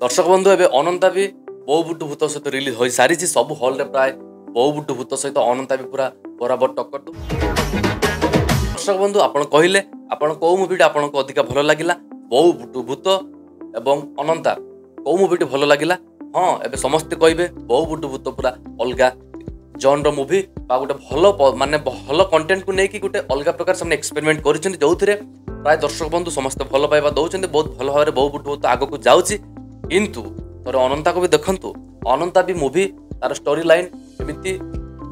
दर्शक बंधु एवं अनंता भी बहु बुटु भूत सहित रिलीज हो सारी सब हल प्राय बहु बुटु भूत सहित अनंता भी पूरा बराबर टक्कर दर्शक बंधु आप कहले आपण कौ मुवी आपको अधिक भल लगे बहु बुटु भूत एवं अनंता कौ मुवी भल लगे हाँ एवं समस्ते कहे बहु बुटु भूत पूरा अलग जॉनर मूवी गोटे भल माने भल कंटेंट को लेकिन गोटे अलग प्रकार से एक्सपेरिमेंट कर जो प्राय दर्शक बंधु समस्त भल पाइबा दौरान बहुत भल भाव बहु बुटु भूत आगक जाऊँगी किंतु थोड़े अनंता को भी देखंतु अनंता भी मूवी तार स्टोरी लाइन एमती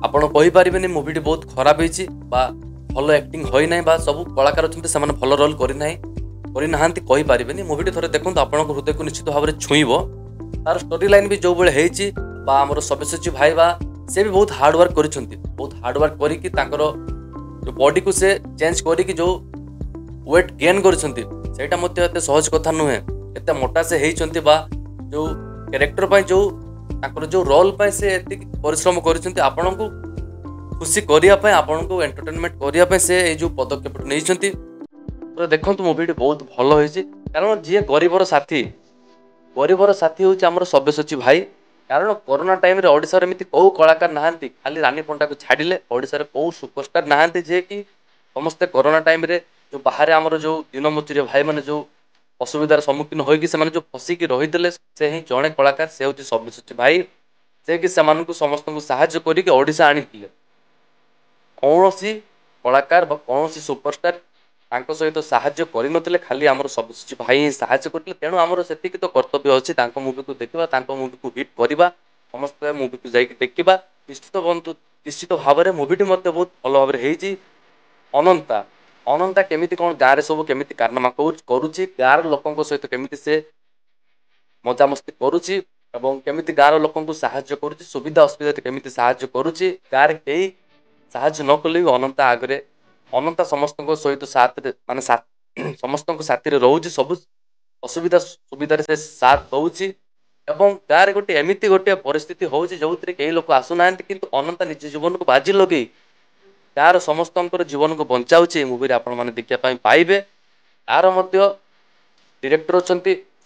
आपण कहि परिबेनी मूवी बहुत खराब होईची बा भल एक्टिंग होई नै बा सब कलाकार अछंती से माने भल रोल करि नाहांती कहि परिबेनी मूवी थोड़े देखंतु आपन को हृदय को निश्चित भाव में छुईबो तार स्टोरी लाइन भी जो बेले हेईची बा हमर सब्यसाची भाई बा से भी बहुत हार्ड वर्क करिसंती बहुत हार्ड वर्क करी कि तांकर जो बॉडी को से चेंज करी कि जो वेट गेन करिसंती सेटा मध्ये एते सहज कथा नुहे एते मोटा से हेइचंती बा जो कैरेक्टर पाई जो ताकर जो रोल पाई से एते परिश्रम करिसंती आपन को खुशी करिया पाई आपन को एंटरटेनमेंट करिया पाई से ए जो पदक्षेप नेइचंती तो देखंतु मूवी बहुत भलो होइची कारण जे गरीबर साथी होची हमर सब्यसाची भाई कारण कोरोना टाइम रे ओडिसा रे एमिति को कलाकार नाहंती खाली रानी पंडा को छाडिले ओडिसा रे को सुपरस्टार नाहंती जे कि समस्त कोरोना टाइम रे जो बाहर हमर जो दिन मजुरी भाई माने जो असुविधार सम्मुखीन होगी से जो फसिकी रही से ही जड़े कलाकार से हूँ सब्यसाची भाई से कि समस्त को साहाय्य करके ओडिशा आनी कौन कलाकार कौन सुपरस्टार सहित साहाय्य कर खाली आम सब्यसाची भाई साहाय्य करते तेणु आमर से तो कर्तव्य अच्छी मूवी को देखा मूवी को हिट करवा समस्त मूवी को जाकि देखा निश्चित भाव में मूवी बहुत भल भाव में अनंता अनंता केमिति कौन गाँव सब केमिति कारनामा करुच्ची गाँव लोकों सहित केमिति से मजामस्ती करुच्ची एवं केमिति गाँव लोकों साहाय्य करुच्ची सुविधा असुविधा केमिति साहाय्य करुच्ची गाँव कई साहाय्य न कले भी अनंता आगे अनंता समस्त सहित साथ माने समस्त साथी रोचे सब असुविधा सुविधा से साथ दौची एवं गाँव में गोटे एमती गोटे परिस्थिति होची जो कई लोक आसुना किंतु अनंता निज जीवन को बाजी लगे तार समस्त जीवन को बचाऊे मूवी आपण मैंने देखा पाइबे तार डायरेक्टर अच्छा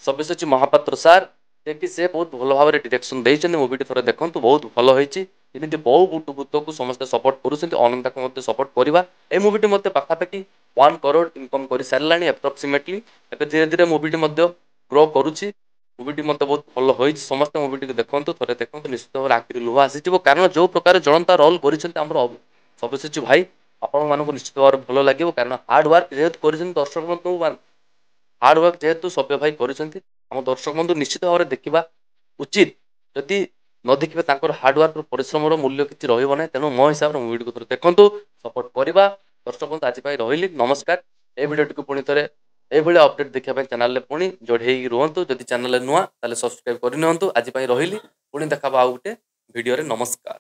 सब्यसाची महापात्र सार जे से बहुत भल भाव में डायरेक्शन देते मूवी थोड़े देखो बहुत भल होती बहु बुटु भूत को समस्त सपोर्ट कर अनंता को सपोर्ट करवा ये मूवी मत पाखापाखि 1 करोड़ इनकम कर सारा एप्रोक्सीमेटली धीरे धीरे मूवी ग्रो करुच्ची मूवी मत बहुत भल होती समस्त मूवी देखो थे देखो निश्चित भाव आखिरी लुह आसीज कारण जो प्रकार जनता रोल कर सब्यसाची भाई आपण मानक निश्चित भाव भल लगे कारण हार्ड वर्क जेहेतु कर दर्शक बंधु हार्ड वर्क जेहेतु सभ्य भाई कर दर्शक बंधु निश्चित भाव में देखा उचित जदि न देखिए हार्ड वर्क परिश्रम मूल्य किसी रहा तेणु मो हिसाब से मूवी को देखो सपोर्ट करवा दर्शक बंधु आज रही नमस्कार ए भिडियो पुणी थे ये अपडेट देखा चैनल पुणी जोड़े रुहतु जदि चैनल नुआ सब्सक्राइब करनी आज रही पुणी देखा आउ गोटे भिडियो नमस्कार।